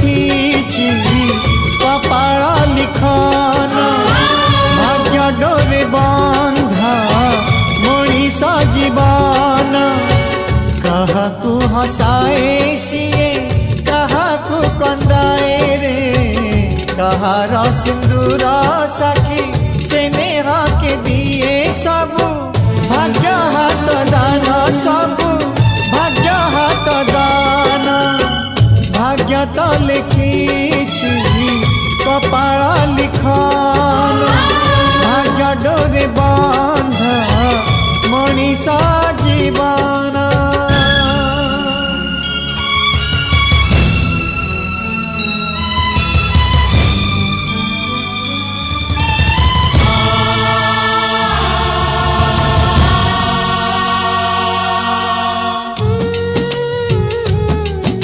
लिखी कपाल लिखन भाग्य डोरे बंधा मनीष जीवन कहाकू हसाए सीए कहाकू कंदाए रे कहार सिंदूर साखी से नेहा के दिए सबू भाग्य हाथ दान सबू भाग्य हाथ दान भाग्य तो लिखी कपाल लिखन भाग्य डोरे बंधा मनीष जीवन।